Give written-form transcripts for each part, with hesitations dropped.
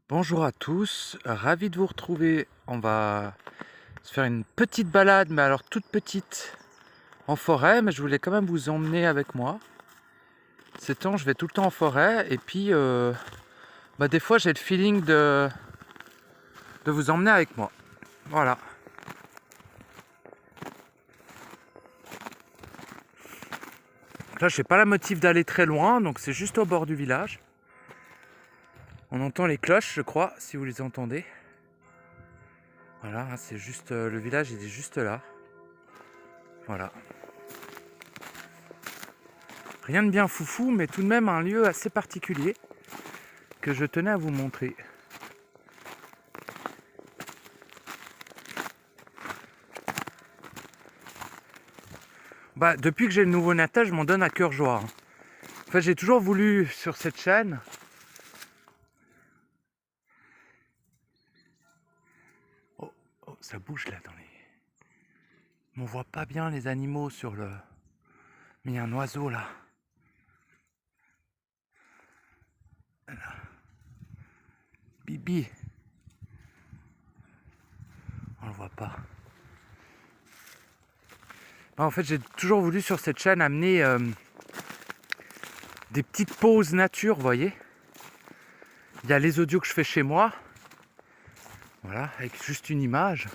Bonjour à tous, ravi de vous retrouver. On va se faire une petite balade, mais alors toute petite en forêt, mais je voulais quand même vous emmener avec moi. Ces temps, je vais tout le temps en forêt et puis des fois j'ai le feeling de vous emmener avec moi. Voilà. Donc là, je n'ai pas la motive d'aller très loin, donc c'est juste au bord du village. On entend les cloches, je crois, si vous les entendez. Voilà, c'est juste le village, il est juste là. Voilà. Rien de bien foufou, mais tout de même un lieu assez particulier que je tenais à vous montrer. Depuis que j'ai le nouveau natal, je m'en donne à cœur joie. En fait, j'ai toujours voulu sur cette chaîne. Oh, oh, ça bouge là dans les. On voit pas bien les animaux sur le. Mais il y a un oiseau là. Bibi. On le voit pas. En fait, j'ai toujours voulu sur cette chaîne amener des petites pauses nature, vous voyez. Il y a les audios que je fais chez moi. Voilà, avec juste une image.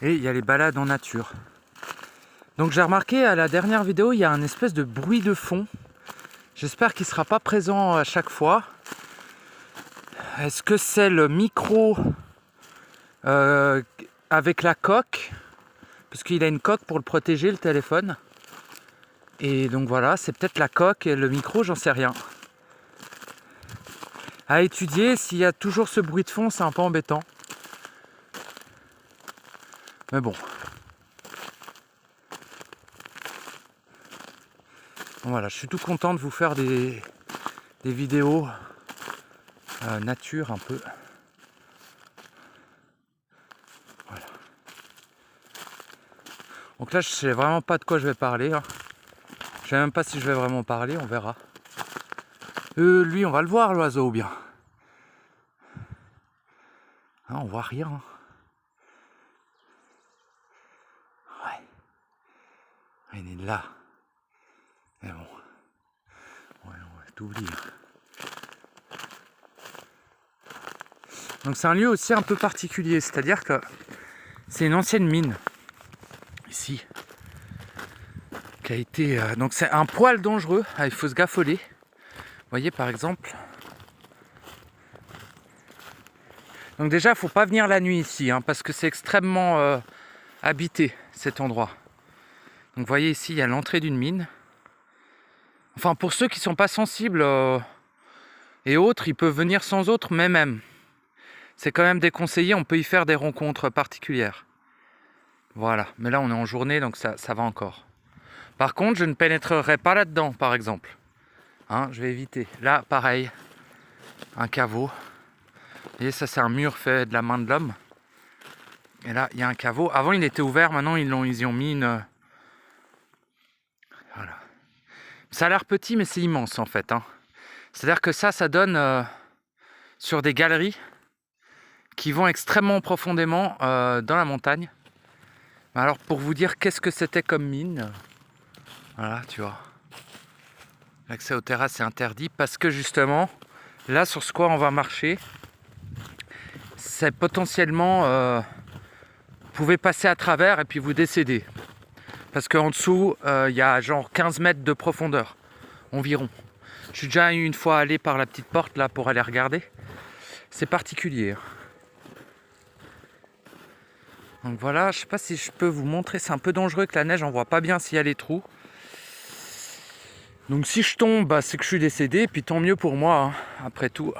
Et il y a les balades en nature. Donc j'ai remarqué à la dernière vidéo, il y a un espèce de bruit de fond. J'espère qu'il ne sera pas présent à chaque fois. Est-ce que c'est le micro avec la coque? Parce qu'il a une coque pour le protéger, le téléphone. Et donc voilà, c'est peut-être la coque et le micro, j'en sais rien. À étudier, s'il y a toujours ce bruit de fond, c'est un peu embêtant. Mais bon. Voilà, je suis tout content de vous faire des vidéos nature un peu. Voilà. Donc là, je sais vraiment pas de quoi je vais parler. Hein. Je sais même pas si je vais vraiment parler, on verra. Lui, on va le voir, l'oiseau, ou bien. Hein, on voit rien. Ouais. Il est là. Mais bon. Ouais, on va tout oublier. Donc c'est un lieu aussi un peu particulier, c'est-à-dire que c'est une ancienne mine, ici, qui a été... donc c'est un poil dangereux, il faut se gaffoler. Vous voyez par exemple. Donc déjà, il ne faut pas venir la nuit ici, hein, parce que c'est extrêmement habité, cet endroit. Donc vous voyez ici, il y a l'entrée d'une mine. Enfin, pour ceux qui ne sont pas sensibles et autres, ils peuvent venir sans autres, mais même. C'est quand même déconseillé, on peut y faire des rencontres particulières. Voilà, mais là on est en journée, donc ça va encore. Par contre, je ne pénétrerai pas là-dedans, par exemple. Hein, je vais éviter. Là, pareil, un caveau. Vous voyez, ça c'est un mur fait de la main de l'homme. Et là, il y a un caveau. Avant, il était ouvert, maintenant ils y ont mis une... Voilà. Ça a l'air petit, mais c'est immense en fait. Hein. C'est-à-dire que ça donne sur des galeries qui vont extrêmement profondément dans la montagne. Alors, pour vous dire qu'est-ce que c'était comme mine, voilà, tu vois. L'accès aux terrasses est interdit parce que justement, là sur ce quoi on va marcher, c'est potentiellement... vous pouvez passer à travers et puis vous décéder. Parce qu'en dessous, il y a genre 15 mètres de profondeur, environ. Je suis déjà une fois allé par la petite porte là pour aller regarder. C'est particulier. Donc voilà, je sais pas si je peux vous montrer, c'est un peu dangereux avec la neige, on voit pas bien s'il y a les trous. Donc si je tombe, c'est que je suis décédé, puis tant mieux pour moi, hein. Après tout.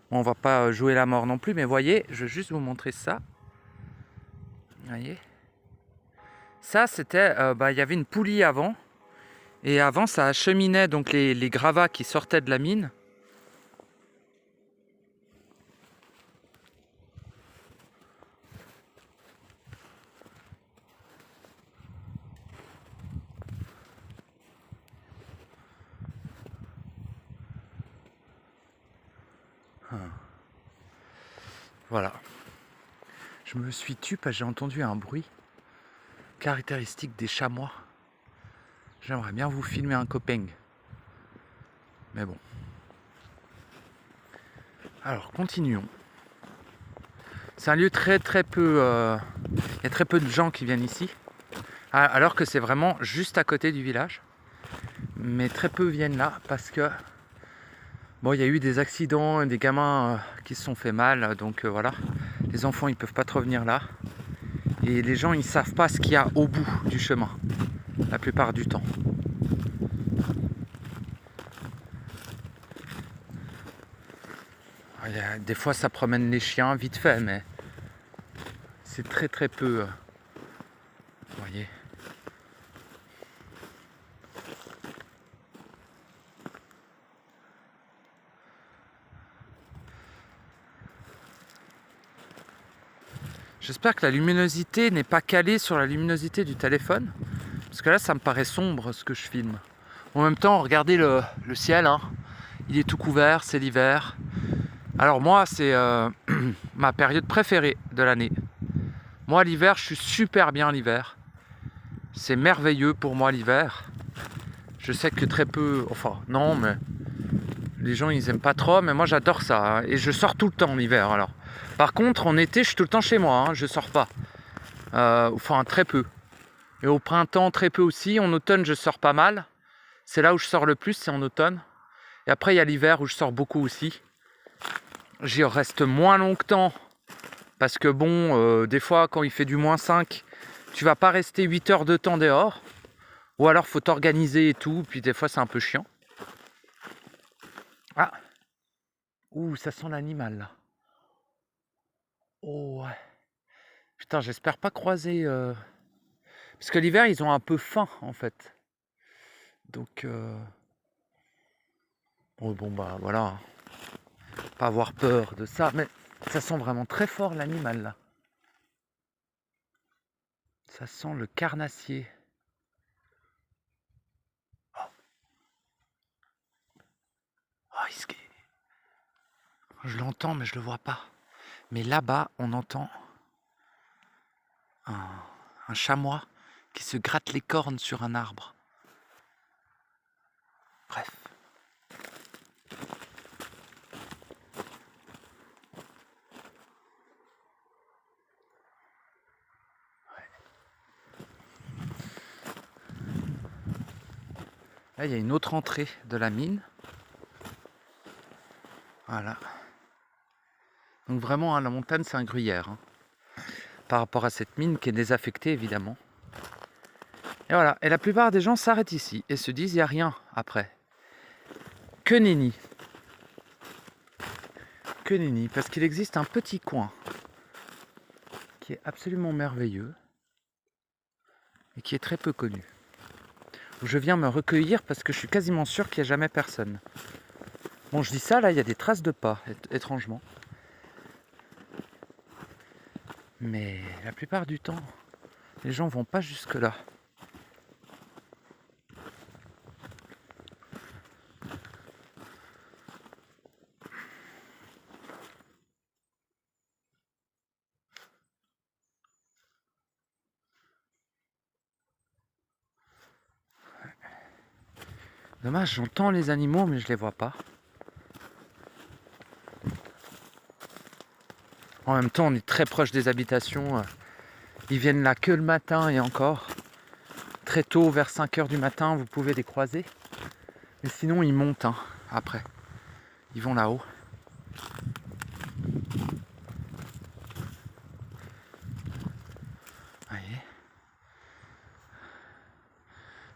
On va pas jouer la mort non plus, mais voyez, je vais juste vous montrer ça. Voyez. Ça c'était, il y avait une poulie avant, et avant ça acheminait donc les gravats qui sortaient de la mine. Voilà. Je me suis tué parce que j'ai entendu un bruit caractéristique des chamois. J'aimerais bien vous filmer un copain. Mais bon. Alors, continuons. C'est un lieu très peu... il y a très peu de gens qui viennent ici. Alors que c'est vraiment juste à côté du village. Mais très peu viennent là parce que... Bon, il y a eu des accidents, des gamins qui se sont fait mal. Donc voilà. Les enfants, ils peuvent pas trop venir là. Et les gens, ils savent pas ce qu'il y a au bout du chemin. La plupart du temps. Des fois, ça promène les chiens vite fait, mais c'est très peu. Vous voyez. J'espère que la luminosité n'est pas calée sur la luminosité du téléphone. Parce que là, ça me paraît sombre ce que je filme. En même temps, regardez le ciel. Hein. Il est tout couvert, c'est l'hiver. Alors moi, c'est ma période préférée de l'année. Moi, l'hiver, je suis super bien l'hiver. C'est merveilleux pour moi l'hiver. Je sais que très peu... Enfin, non, mais... Les gens, ils aiment pas trop, mais moi, j'adore ça. Hein. Et je sors tout le temps l'hiver, alors. Par contre, en été, je suis tout le temps chez moi. Hein. Je sors pas. Enfin, très peu. Et au printemps, très peu aussi. En automne, je sors pas mal. C'est là où je sors le plus, c'est en automne. Et après, il y a l'hiver où je sors beaucoup aussi. J'y reste moins longtemps. Parce que bon, des fois, quand il fait du -5, tu vas pas rester 8 heures de temps dehors. Ou alors, faut t'organiser et tout. Puis des fois, c'est un peu chiant. Ah! Ouh, ça sent l'animal, là. Oh, ouais. Putain, j'espère pas croiser... Parce que l'hiver, ils ont un peu faim, en fait. Donc... bon, bah, voilà. Pas avoir peur de ça. Mais ça sent vraiment très fort, l'animal, là. Ça sent le carnassier. Oh, oh, je l'entends, mais je le vois pas. Mais là-bas, on entend un chamois qui se gratte les cornes sur un arbre. Bref. Là, il y a une autre entrée de la mine. Voilà. Donc vraiment, hein, la montagne, c'est un gruyère. Hein, par rapport à cette mine qui est désaffectée, évidemment. Et voilà. Et la plupart des gens s'arrêtent ici et se disent, il n'y a rien après. Que nenni. Que nenni. Parce qu'il existe un petit coin qui est absolument merveilleux et qui est très peu connu. Où je viens me recueillir parce que je suis quasiment sûr qu'il n'y a jamais personne. Bon, je dis ça, là, il y a des traces de pas, étrangement. Mais la plupart du temps, les gens vont pas jusque-là. Dommage, j'entends les animaux, mais je les vois pas. En même temps, on est très proche des habitations. Ils viennent là que le matin et encore. Très tôt, vers 5 h du matin, vous pouvez les croiser. Mais sinon, ils montent hein, après. Ils vont là-haut. Voyez.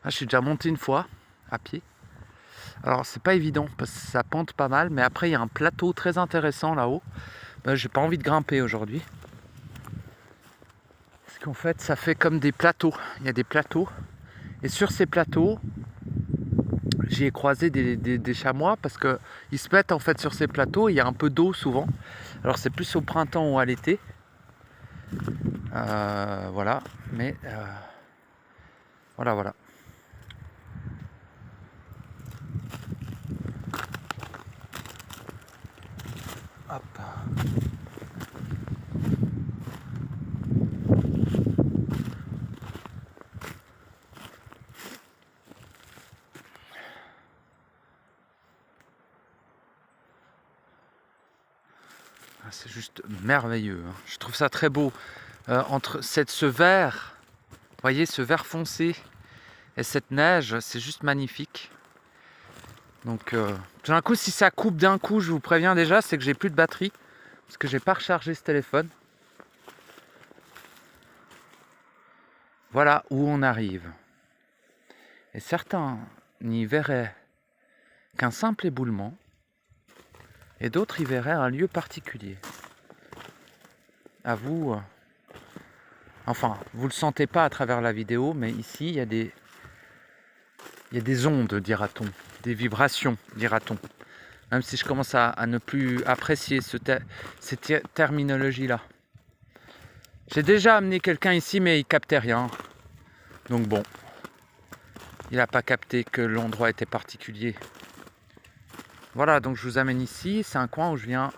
Là, je suis déjà monté une fois, à pied. Alors, c'est pas évident, parce que ça pente pas mal. Mais après, il y a un plateau très intéressant là-haut. J'ai pas envie de grimper aujourd'hui. Parce qu'en fait, ça fait comme des plateaux. Il y a des plateaux. Et sur ces plateaux, j'y ai croisé des chamois parce qu'ils se mettent en fait sur ces plateaux. Il y a un peu d'eau souvent. Alors c'est plus au printemps ou à l'été. Voilà. Mais voilà. Hop. C'est juste merveilleux, hein. Je trouve ça très beau. Entre ce vert, vous voyez, ce vert foncé et cette neige, c'est juste magnifique. Donc, d'un coup, si ça coupe d'un coup, je vous préviens déjà, c'est que j'ai plus de batterie. Parce que j'ai pas rechargé ce téléphone. Voilà où on arrive. Et certains n'y verraient qu'un simple éboulement. Et d'autres y verraient un lieu particulier. À vous... Enfin, vous le sentez pas à travers la vidéo, mais ici, il y a des ondes, dira-t-on. Des vibrations, dira-t-on. Même si je commence à ne plus apprécier cette terminologie-là. J'ai déjà amené quelqu'un ici, mais il captait rien. Donc bon, il n'a pas capté que l'endroit était particulier. Voilà, donc je vous amène ici. C'est un coin où je viens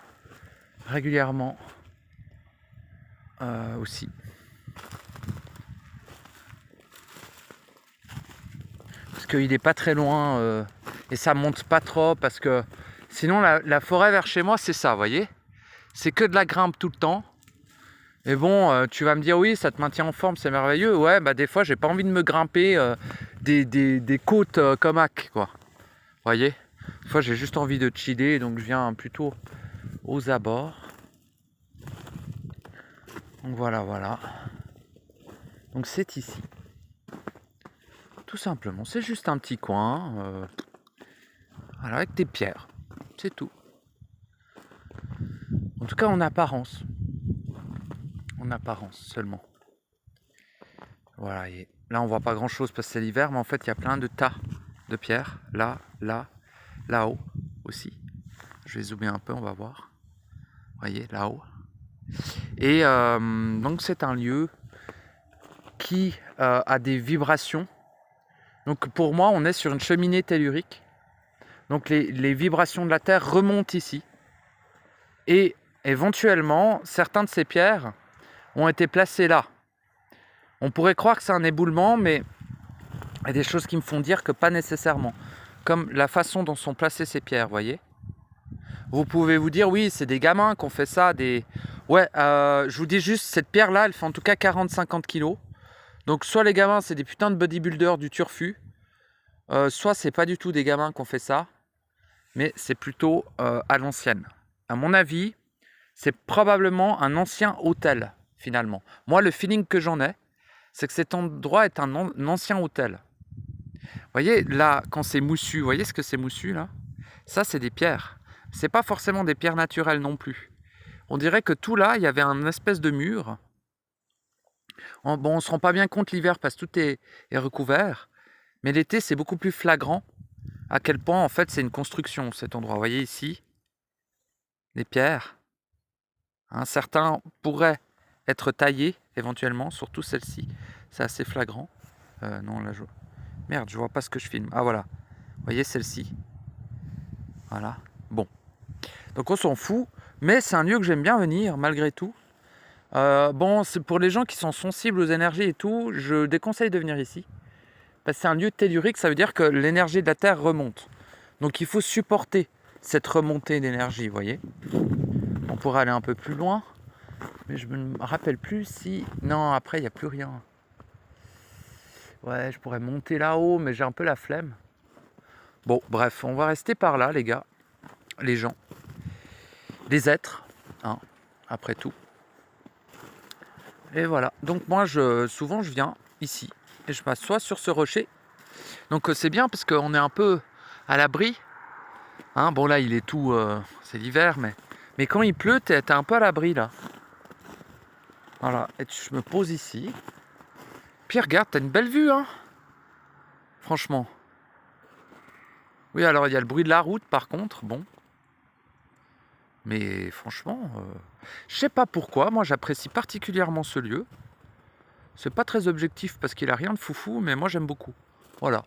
régulièrement aussi. Parce qu'il n'est pas très loin et ça monte pas trop parce que sinon la forêt vers chez moi c'est ça, vous voyez. C'est que de la grimpe tout le temps. Et bon, tu vas me dire oui, ça te maintient en forme, c'est merveilleux. Ouais, bah des fois j'ai pas envie de me grimper des côtes Comac, quoi. Vous voyez. Des fois j'ai juste envie de chiller, donc je viens plutôt aux abords. Donc voilà. Donc c'est ici. Tout simplement, c'est juste un petit coin, voilà, avec des pierres, c'est tout. En tout cas en apparence seulement. Voilà, et là on voit pas grand chose parce que c'est l'hiver, mais en fait il y a plein de tas de pierres, là-haut aussi. Je vais zoomer un peu, on va voir. Vous voyez, là-haut. Et donc c'est un lieu qui a des vibrations. Donc pour moi, on est sur une cheminée tellurique. Donc les vibrations de la Terre remontent ici. Et éventuellement, certains de ces pierres ont été placées là. On pourrait croire que c'est un éboulement, mais il y a des choses qui me font dire que pas nécessairement. Comme la façon dont sont placées ces pierres, vous voyez. Vous pouvez vous dire, oui, c'est des gamins qui ont fait ça. Ouais, je vous dis juste, cette pierre-là, elle fait en tout cas 40-50 kilos. Donc soit les gamins, c'est des putains de bodybuilders du turfu, soit c'est pas du tout des gamins qui ont fait ça, mais c'est plutôt à l'ancienne. À mon avis, c'est probablement un ancien hôtel, finalement. Moi, le feeling que j'en ai, c'est que cet endroit est un ancien hôtel. Vous voyez, là, quand c'est moussu, vous voyez ce que c'est moussu, là? Ça, c'est des pierres. C'est pas forcément des pierres naturelles non plus. On dirait que tout là, il y avait un espèce de mur. Bon, on se rend pas bien compte l'hiver parce que tout est recouvert. Mais l'été, c'est beaucoup plus flagrant à quel point, en fait, c'est une construction, cet endroit. Vous voyez ici, les pierres. Hein, certains pourraient être taillés, éventuellement, surtout celle-ci. C'est assez flagrant. Non, là, merde, je vois pas ce que je filme. Ah, voilà. Vous voyez celle-ci. Voilà. Bon. Donc, on s'en fout. Mais c'est un lieu que j'aime bien venir, malgré tout. Bon, c'est pour les gens qui sont sensibles aux énergies et tout, je déconseille de venir ici. Parce que c'est un lieu tellurique, ça veut dire que l'énergie de la Terre remonte. Donc il faut supporter cette remontée d'énergie, vous voyez. On pourrait aller un peu plus loin, mais je me rappelle plus si... Non, après, il n'y a plus rien. Ouais, je pourrais monter là-haut, mais j'ai un peu la flemme. Bon, bref, on va rester par là, les gars. Les gens. Les êtres, hein, après tout. Et voilà. Donc moi, souvent, je viens ici. Et je m'assois sur ce rocher. Donc c'est bien parce qu'on est un peu à l'abri. Hein, bon là il est tout... c'est l'hiver, mais quand il pleut, t'es un peu à l'abri là. Voilà, et je me pose ici. Puis regarde, t'as une belle vue, hein. Franchement. Oui, alors il y a le bruit de la route par contre, bon. Mais franchement, je sais pas pourquoi, moi j'apprécie particulièrement ce lieu. C'est pas très objectif parce qu'il a rien de foufou, mais moi j'aime beaucoup. Voilà.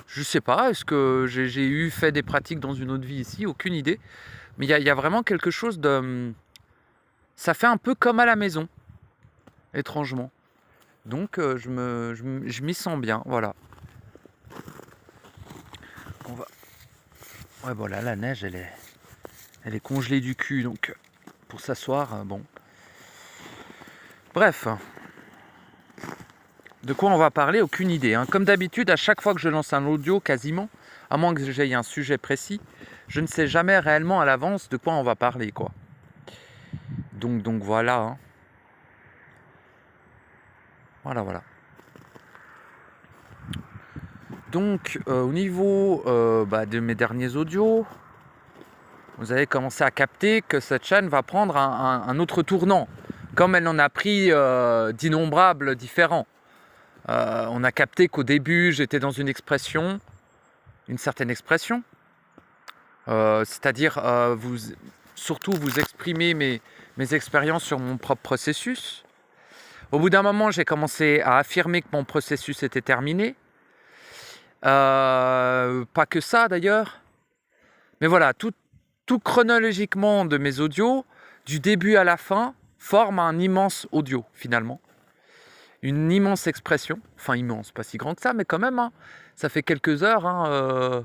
Je sais pas, est-ce que j'ai fait des pratiques dans une autre vie ici? Aucune idée. Mais il y a vraiment quelque chose de... Ça fait un peu comme à la maison, étrangement. Donc je m'y sens bien, voilà. Ouais, voilà, la neige, elle est congelée du cul, donc pour s'asseoir, bon. Bref. De quoi on va parler, aucune idée. Hein. Comme d'habitude, à chaque fois que je lance un audio, quasiment, à moins que j'aie un sujet précis, je ne sais jamais réellement à l'avance de quoi on va parler, quoi. Donc voilà. Hein. Voilà. Donc, au niveau de mes derniers audios, vous avez commencé à capter que cette chaîne va prendre un autre tournant, comme elle en a pris d'innombrables différents. On a capté qu'au début, j'étais dans une certaine expression, c'est-à-dire surtout vous exprimer mes expériences sur mon propre processus. Au bout d'un moment, j'ai commencé à affirmer que mon processus était terminé. Pas que ça d'ailleurs, mais voilà, tout chronologiquement de mes audios, du début à la fin, forme un immense audio finalement. Une immense expression, enfin immense, pas si grand que ça, mais quand même, hein, ça fait quelques heures, hein,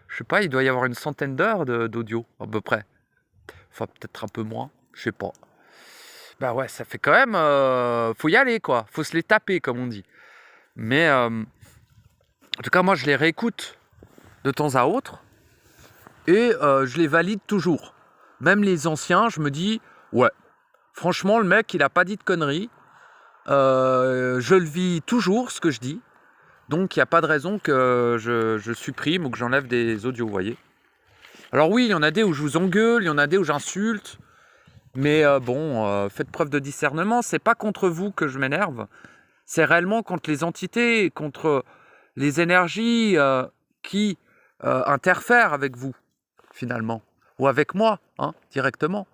je sais pas, il doit y avoir une centaine d'heures d'audio, à peu près. Enfin, peut-être un peu moins, je sais pas. Bah ouais, ça fait quand même, faut y aller quoi, faut se les taper comme on dit. Mais en tout cas, moi je les réécoute de temps à autre et je les valide toujours. Même les anciens, je me dis, ouais, franchement, le mec, il a pas dit de conneries. Je le vis toujours, ce que je dis. Donc, il n'y a pas de raison que je supprime ou que j'enlève des audios, vous voyez. Alors oui, il y en a des où je vous engueule, il y en a des où j'insulte. Mais faites preuve de discernement. C'est pas contre vous que je m'énerve. C'est réellement contre les entités, contre les énergies qui interfèrent avec vous, finalement. Ou avec moi, hein, directement.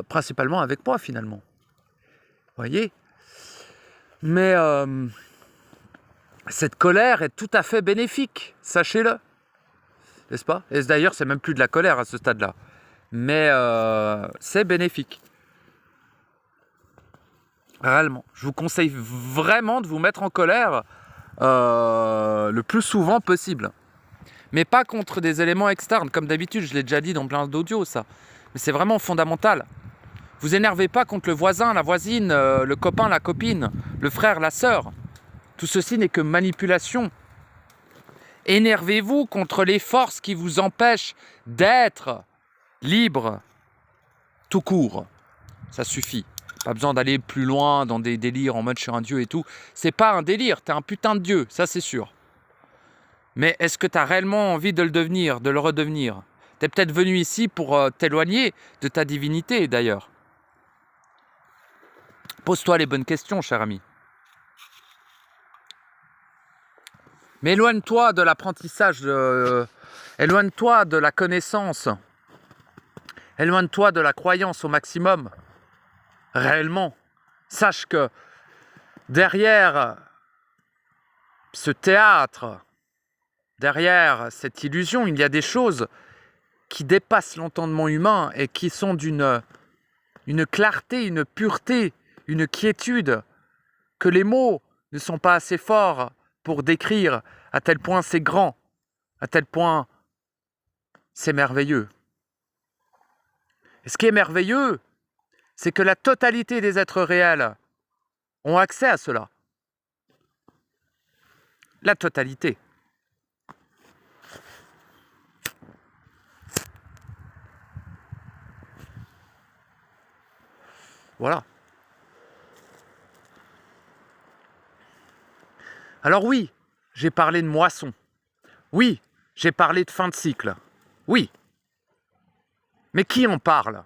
Principalement avec moi, finalement. Vous voyez ? Mais cette colère est tout à fait bénéfique, sachez-le. N'est-ce pas ? Et d'ailleurs, c'est même plus de la colère à ce stade-là. Mais c'est bénéfique. Réellement. Je vous conseille vraiment de vous mettre en colère le plus souvent possible. Mais pas contre des éléments externes. Comme d'habitude, je l'ai déjà dit dans plein d'audios, ça. Mais c'est vraiment fondamental. Vous énervez pas contre le voisin, la voisine, le copain, la copine, le frère, la sœur. Tout ceci n'est que manipulation. Énervez-vous contre les forces qui vous empêchent d'être libre, tout court. Ça suffit. Pas besoin d'aller plus loin dans des délires en mode je suis un dieu et tout. C'est pas un délire, t'es un putain de dieu, ça c'est sûr. Mais est-ce que t'as réellement envie de le devenir, de le redevenir ? T'es peut-être venu ici pour t'éloigner de ta divinité d'ailleurs. Pose-toi les bonnes questions, cher ami. Mais éloigne-toi de l'apprentissage, éloigne-toi de la connaissance, éloigne-toi de la croyance au maximum. Réellement, sache que derrière ce théâtre, derrière cette illusion, il y a des choses qui dépassent l'entendement humain et qui sont d'une clarté, une pureté, une quiétude que les mots ne sont pas assez forts pour décrire à tel point c'est grand, à tel point c'est merveilleux. Et ce qui est merveilleux, c'est que la totalité des êtres réels ont accès à cela. La totalité. Voilà. Alors oui, j'ai parlé de moisson. Oui, j'ai parlé de fin de cycle. Oui. Mais qui en parle ?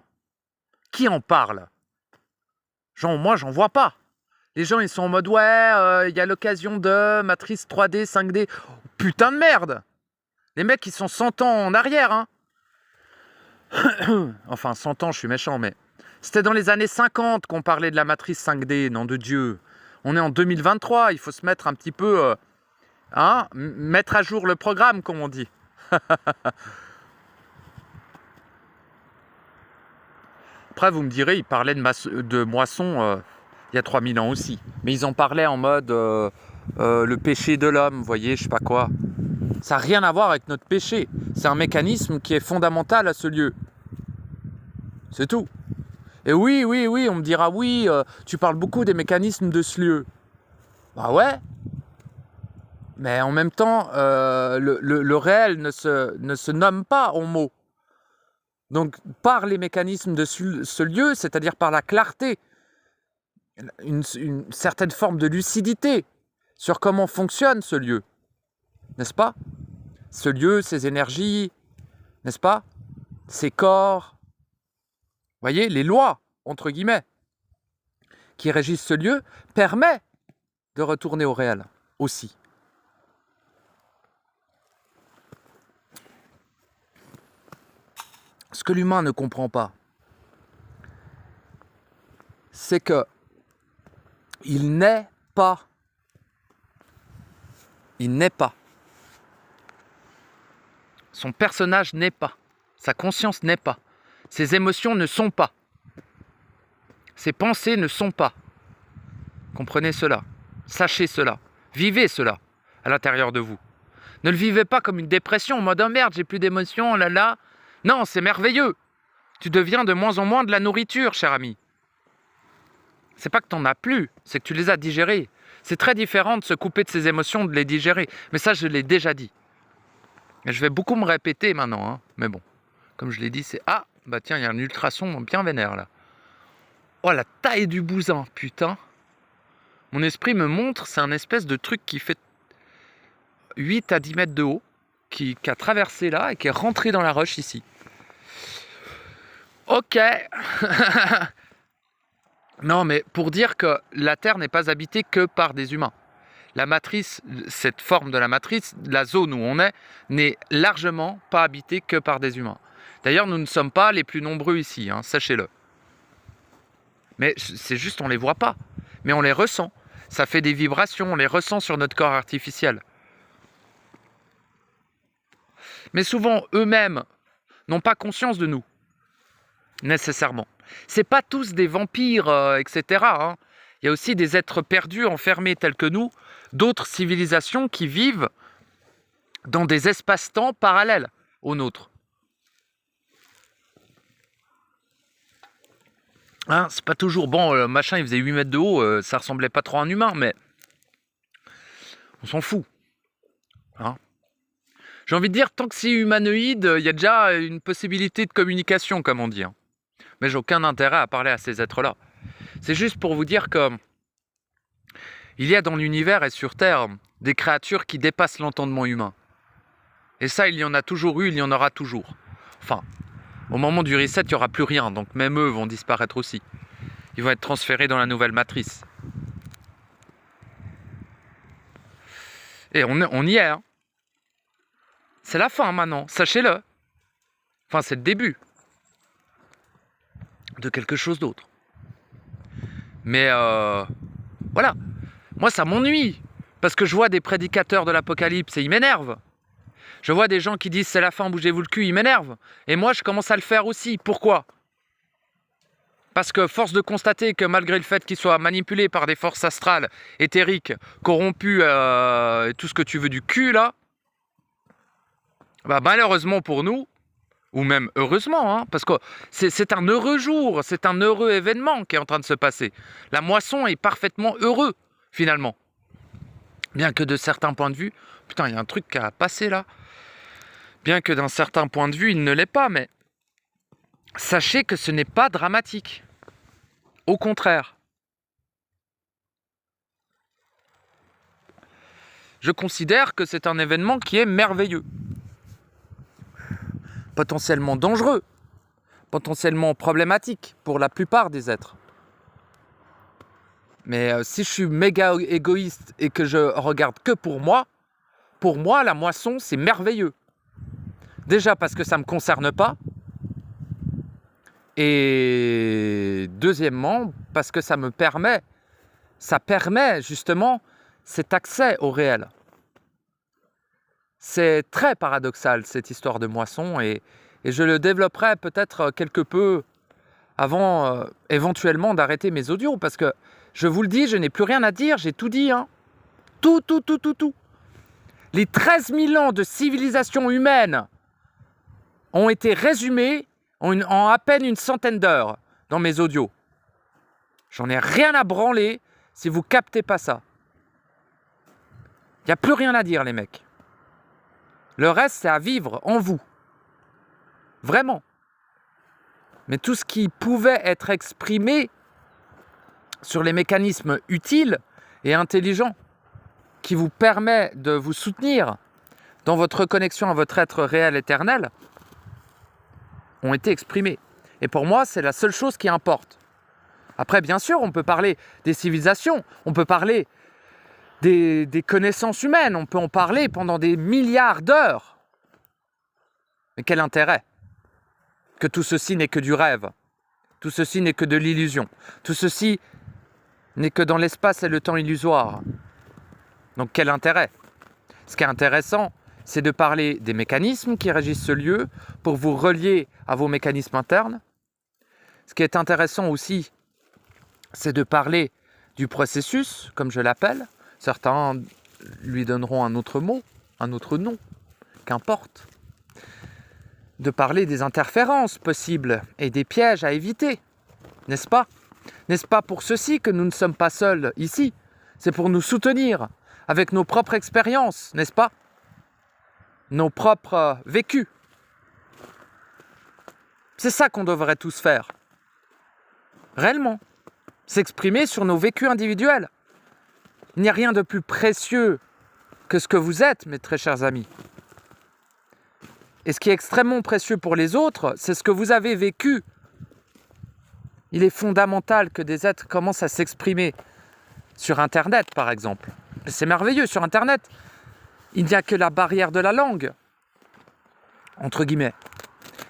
Qui en parle ? Moi, j'en vois pas. Les gens, ils sont en mode, ouais, y a l'occasion de matrice 3D, 5D. Oh, putain de merde ! Les mecs, ils sont 100 ans en arrière, hein. Enfin, 100 ans, je suis méchant, mais... C'était dans les années 50 qu'on parlait de la matrice 5D, nom de Dieu. On est en 2023, il faut se mettre un petit peu... mettre à jour le programme, comme on dit. Après, vous me direz, ils parlaient de moisson il y a 3000 ans aussi. Mais ils en parlaient en mode le péché de l'homme, vous voyez, je sais pas quoi. Ça n'a rien à voir avec notre péché. C'est un mécanisme qui est fondamental à ce lieu. C'est tout. Et oui, on me dira, oui, tu parles beaucoup des mécanismes de ce lieu. Bah ouais, mais en même temps, le réel ne se nomme pas en mots. Donc, par les mécanismes de ce lieu, c'est-à-dire par la clarté, une certaine forme de lucidité sur comment fonctionne ce lieu, n'est-ce pas? Ce lieu, ses énergies, n'est-ce pas? Ses corps, vous voyez, les lois, entre guillemets, qui régissent ce lieu, permet de retourner au réel aussi. Ce que l'humain ne comprend pas, c'est que il n'est pas. Il n'est pas. Son personnage n'est pas. Sa conscience n'est pas. Ses émotions ne sont pas. Ses pensées ne sont pas. Comprenez cela. Sachez cela. Vivez cela à l'intérieur de vous. Ne le vivez pas comme une dépression en mode « oh merde, j'ai plus d'émotions, oh là là ». Non, c'est merveilleux. Tu deviens de moins en moins de la nourriture, cher ami. C'est pas que tu n'en as plus, c'est que tu les as digérées. C'est très différent de se couper de ses émotions, de les digérer. Mais ça, je l'ai déjà dit. Et je vais beaucoup me répéter maintenant. Hein. Mais bon, comme je l'ai dit, c'est... Ah, bah tiens, il y a un ultrason bien vénère, là. Oh, la taille du bousin, putain. Mon esprit me montre, c'est un espèce de truc qui fait 8 à 10 mètres de haut, qui a traversé là et qui est rentré dans la roche ici. Ok. Non, mais pour dire que la Terre n'est pas habitée que par des humains. La matrice, cette forme de la matrice, la zone où on est, n'est largement pas habitée que par des humains. D'ailleurs, nous ne sommes pas les plus nombreux ici, hein, sachez-le. Mais c'est juste, on ne les voit pas. Mais on les ressent. Ça fait des vibrations, on les ressent sur notre corps artificiel. Mais souvent, eux-mêmes n'ont pas conscience de nous, nécessairement. C'est pas tous des vampires, etc. Hein. Il y a aussi des êtres perdus, enfermés tels que nous, d'autres civilisations qui vivent dans des espaces-temps parallèles aux nôtres. Hein, c'est pas toujours... Bon, le machin, il faisait 8 mètres de haut, ça ressemblait pas trop à un humain, mais... On s'en fout. Hein. J'ai envie de dire, tant que c'est humanoïde, il y a déjà une possibilité de communication, comme on dit. Hein. Mais j'ai aucun intérêt à parler à ces êtres-là. C'est juste pour vous dire que il y a dans l'univers et sur Terre des créatures qui dépassent l'entendement humain. Et ça, il y en a toujours eu, il y en aura toujours. Enfin, au moment du reset, il n'y aura plus rien, donc même eux vont disparaître aussi. Ils vont être transférés dans la nouvelle matrice. Et on y est. Hein. C'est la fin maintenant, sachez-le. Enfin, c'est le début de quelque chose d'autre. Mais voilà, moi ça m'ennuie, parce que je vois des prédicateurs de l'apocalypse et ils m'énervent. Je vois des gens qui disent c'est la fin, bougez-vous le cul, ils m'énervent. Et moi je commence à le faire aussi. Pourquoi ? Parce que force de constater que malgré le fait qu'ils soient manipulés par des forces astrales, éthériques, corrompues, tout ce que tu veux du cul là, bah, malheureusement pour nous, ou même heureusement, hein, parce que c'est un heureux jour, c'est un heureux événement qui est en train de se passer. La moisson est parfaitement heureux, finalement. Bien que de certains points de vue... Putain, il y a un truc qui a passé là. Bien que d'un certain point de vue, il ne l'est pas, mais... Sachez que ce n'est pas dramatique. Au contraire. Je considère que c'est un événement qui est merveilleux. Potentiellement dangereux, potentiellement problématique pour la plupart des êtres. Mais si je suis méga égoïste et que je regarde que pour moi, la moisson, c'est merveilleux. Déjà parce que ça ne me concerne pas. Et deuxièmement, parce que ça permet justement cet accès au réel. C'est très paradoxal, cette histoire de moisson, et je le développerai peut-être quelque peu avant éventuellement d'arrêter mes audios, parce que, je vous le dis, je n'ai plus rien à dire, j'ai tout dit. Hein. Tout. Les 13 000 ans de civilisation humaine ont été résumés en à peine une centaine d'heures. dans mes audios. J'en ai rien à branler si vous captez pas ça. Il n'y a plus rien à dire, les mecs. Le reste, c'est à vivre en vous. Vraiment. Mais tout ce qui pouvait être exprimé sur les mécanismes utiles et intelligents qui vous permet de vous soutenir dans votre connexion à votre être réel éternel ont été exprimés. Et pour moi, c'est la seule chose qui importe. Après, bien sûr, on peut parler des civilisations, on peut parler des connaissances humaines, on peut en parler pendant des milliards d'heures. Mais quel intérêt? Que tout ceci n'est que du rêve, tout ceci n'est que de l'illusion, tout ceci n'est que dans l'espace et le temps illusoire. Donc quel intérêt? Ce qui est intéressant, c'est de parler des mécanismes qui régissent ce lieu pour vous relier à vos mécanismes internes. Ce qui est intéressant aussi, c'est de parler du processus, comme je l'appelle. Certains lui donneront un autre mot, un autre nom, qu'importe. De parler des interférences possibles et des pièges à éviter, n'est-ce pas? N'est-ce pas pour ceci que nous ne sommes pas seuls ici? C'est pour nous soutenir avec nos propres expériences, n'est-ce pas? Nos propres vécus. C'est ça qu'on devrait tous faire. Réellement. S'exprimer sur nos vécus individuels. Il n'y a rien de plus précieux que ce que vous êtes, mes très chers amis. Et ce qui est extrêmement précieux pour les autres, c'est ce que vous avez vécu. Il est fondamental que des êtres commencent à s'exprimer sur Internet, par exemple. C'est merveilleux, sur Internet, il n'y a que la barrière de la langue, entre guillemets.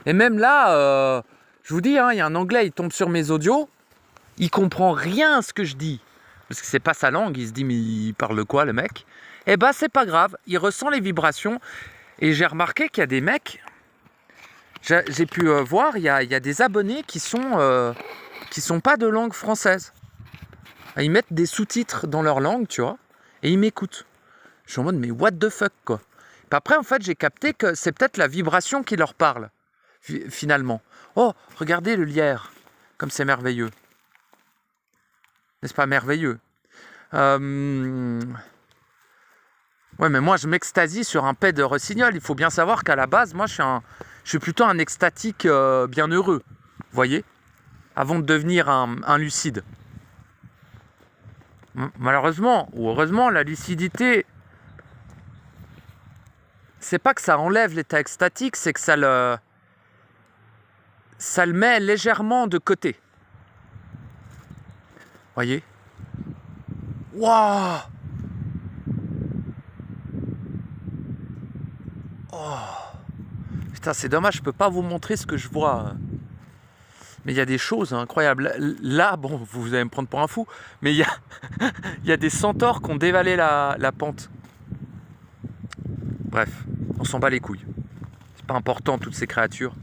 Et même là, je vous dis, il y a un Anglais, il tombe sur mes audios, il comprend rien à ce que je dis. Parce que c'est pas sa langue, il se dit, mais il parle de quoi, le mec? Eh ben, c'est pas grave, il ressent les vibrations. Et j'ai remarqué qu'il y a des mecs, j'ai pu voir, il y a des abonnés qui sont pas de langue française. Ils mettent des sous-titres dans leur langue, tu vois, et ils m'écoutent. Je suis en mode, mais what the fuck, quoi. Puis après, en fait, j'ai capté que c'est peut-être la vibration qui leur parle, finalement. Oh, regardez le lierre, comme c'est merveilleux. N'est-ce pas merveilleux? Ouais, mais moi, je m'extasie sur un paix de rossignol. Il faut bien savoir qu'à la base, moi, je suis plutôt un extatique bienheureux, vous voyez, avant de devenir un lucide. Malheureusement, ou heureusement, la lucidité, c'est pas que ça enlève l'état extatique, c'est que ça le met légèrement de côté. Vous voyez? Waouh! Oh. Putain, c'est dommage, je peux pas vous montrer ce que je vois. Mais il y a des choses incroyables. Là, bon, vous allez me prendre pour un fou, mais il y a des centaures qui ont dévalé la pente. Bref, on s'en bat les couilles. C'est pas important, toutes ces créatures.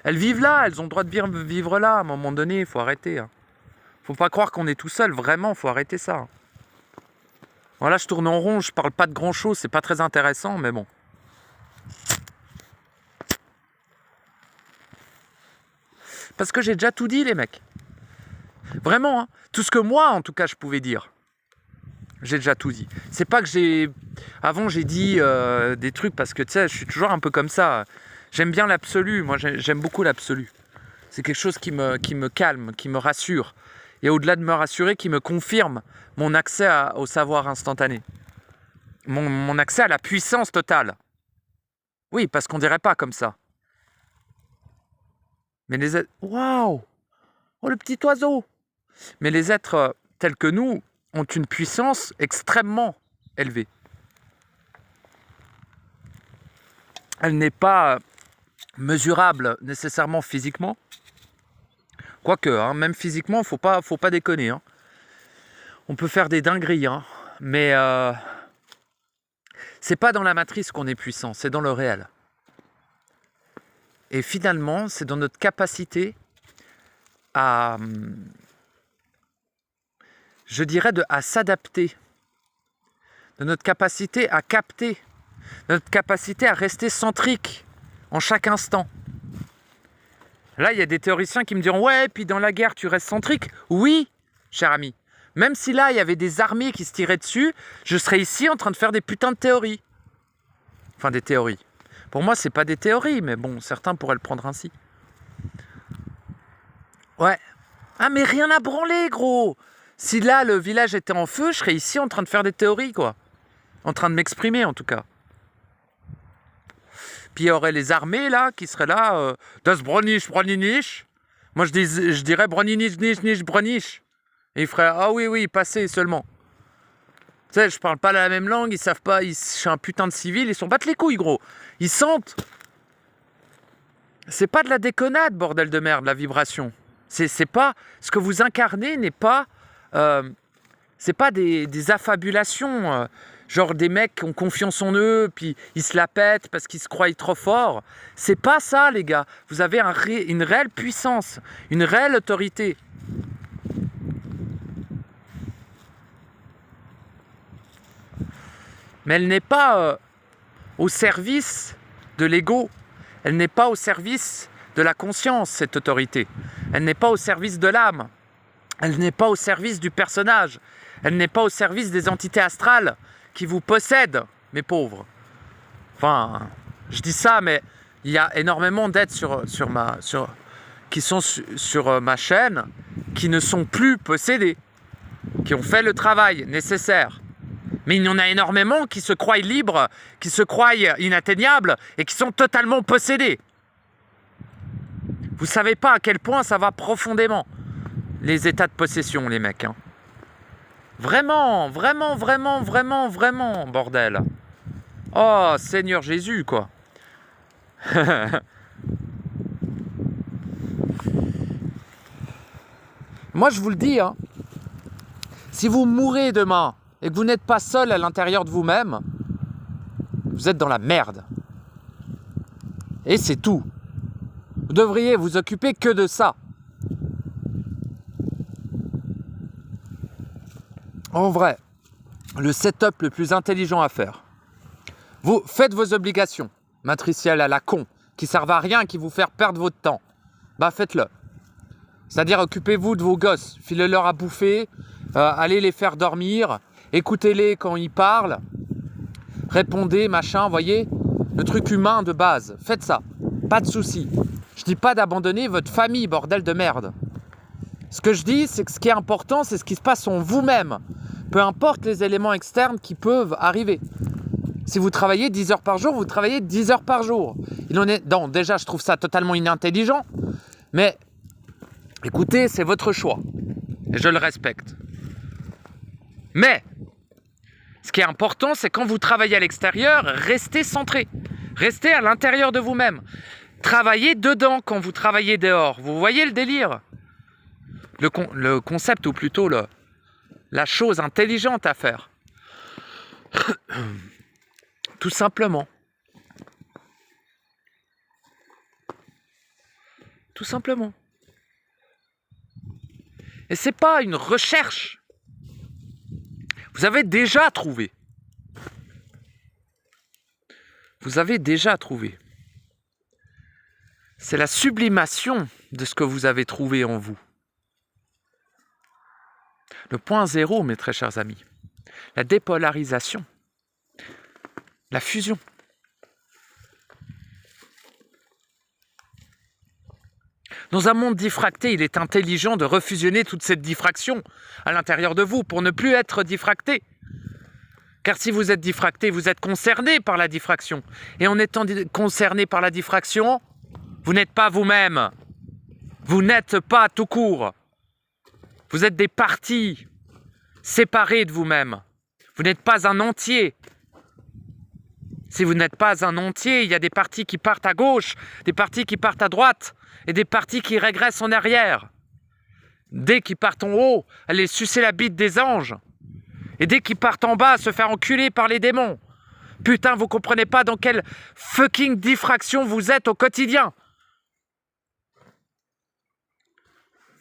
Elles vivent là, elles ont le droit de vivre là. À un moment donné, il faut arrêter. Faut pas croire qu'on est tout seul, vraiment, faut arrêter ça. Voilà, je tourne en rond, je parle pas de grand chose, c'est pas très intéressant, mais bon. Parce que j'ai déjà tout dit, les mecs. Vraiment, tout ce que moi, en tout cas, je pouvais dire. J'ai déjà tout dit. C'est pas que j'ai... Avant, j'ai dit des trucs parce que, tu sais, je suis toujours un peu comme ça. J'aime bien l'absolu. Moi, j'aime beaucoup l'absolu. C'est quelque chose qui me calme, qui me rassure. Et au-delà de me rassurer, qui me confirme mon accès au savoir instantané. Mon accès à la puissance totale. Oui, parce qu'on dirait pas comme ça. Mais les êtres... Waouh! Oh, le petit oiseau! Mais les êtres tels que nous ont une puissance extrêmement élevée. Elle n'est pas mesurable nécessairement physiquement. Quoique, même physiquement, faut pas déconner. On peut faire des dingueries, mais c'est pas dans la matrice qu'on est puissant, c'est dans le réel. Et finalement, c'est dans notre capacité à, je dirais, à s'adapter, de notre capacité à capter, de notre capacité à rester centrique en chaque instant. Là, il y a des théoriciens qui me diront « Ouais, puis dans la guerre, tu restes centrique ». Oui, cher ami. Même si là, il y avait des armées qui se tiraient dessus, je serais ici en train de faire des putains de théories. Enfin, des théories. Pour moi, c'est pas des théories, mais bon, certains pourraient le prendre ainsi. Ouais. Ah, mais rien à branler, gros. Si là, le village était en feu, je serais ici en train de faire des théories, quoi. En train de m'exprimer, en tout cas. Puis il y aurait les armées, là, qui seraient là. Das Bronisch, Bronisch. Moi, je dirais Bronisch, Nisch, Bronisch. Et ils feraient, ah oui, passez seulement. Tu sais, je parle pas la même langue, ils savent pas, je suis un putain de civil, ils s'en battent les couilles, gros. Ils sentent. C'est pas de la déconnade, bordel de merde, la vibration. C'est pas. Ce que vous incarnez n'est pas. C'est pas des affabulations. Genre des mecs qui ont confiance en eux, puis ils se la pètent parce qu'ils se croient trop forts. C'est pas ça, les gars. Vous avez une réelle puissance, une réelle autorité. Mais elle n'est pas au service de l'ego. Elle n'est pas au service de la conscience, cette autorité. Elle n'est pas au service de l'âme. Elle n'est pas au service du personnage. Elle n'est pas au service des entités astrales qui vous possèdent, mes pauvres. Enfin, je dis ça, mais il y a énormément d'êtres qui sont sur ma chaîne qui ne sont plus possédés, qui ont fait le travail nécessaire. Mais il y en a énormément qui se croient libres, qui se croient inatteignables et qui sont totalement possédés. Vous savez pas à quel point ça va profondément, les états de possession, les mecs. Hein. Vraiment, bordel. Oh, Seigneur Jésus, quoi. Moi, je vous le dis, hein, si vous mourrez demain et que vous n'êtes pas seul à l'intérieur de vous-même, vous êtes dans la merde. Et c'est tout. Vous devriez vous occuper que de ça. En vrai, le setup le plus intelligent à faire. Vous faites vos obligations matricielles à la con, qui servent à rien, qui vous faire perdre votre temps. Bah faites-le. C'est-à-dire occupez-vous de vos gosses, filez-leur à bouffer, allez les faire dormir, écoutez-les quand ils parlent, répondez, machin, voyez, le truc humain de base. Faites ça, pas de souci. Je dis pas d'abandonner votre famille, bordel de merde. Ce que je dis, c'est que ce qui est important, c'est ce qui se passe en vous-même. Peu importe les éléments externes qui peuvent arriver. Si vous travaillez 10 heures par jour, vous travaillez 10 heures par jour. Non, déjà, je trouve ça totalement inintelligent. Mais, écoutez, c'est votre choix. Et je le respecte. Mais, ce qui est important, c'est quand vous travaillez à l'extérieur, restez centré. Restez à l'intérieur de vous-même. Travaillez dedans quand vous travaillez dehors. Vous voyez le délire ? Le concept, ou plutôt la chose intelligente à faire. Tout simplement. Tout simplement. Et c'est pas une recherche. Vous avez déjà trouvé. Vous avez déjà trouvé. C'est la sublimation de ce que vous avez trouvé en vous. Le point zéro, mes très chers amis. La dépolarisation. La fusion. Dans un monde diffracté, il est intelligent de refusionner toute cette diffraction à l'intérieur de vous pour ne plus être diffracté. Car si vous êtes diffracté, vous êtes concerné par la diffraction. Et en étant concerné par la diffraction, vous n'êtes pas vous-même. Vous n'êtes pas tout court. Vous êtes des parties séparées de vous-même. Vous n'êtes pas un entier. Si vous n'êtes pas un entier, il y a des parties qui partent à gauche, des parties qui partent à droite, et des parties qui régressent en arrière. Dès qu'ils partent en haut, aller sucer la bite des anges. Et dès qu'ils partent en bas, se faire enculer par les démons. Putain, vous comprenez pas dans quelle fucking diffraction vous êtes au quotidien.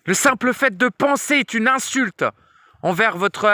Le simple fait de penser est une insulte envers votre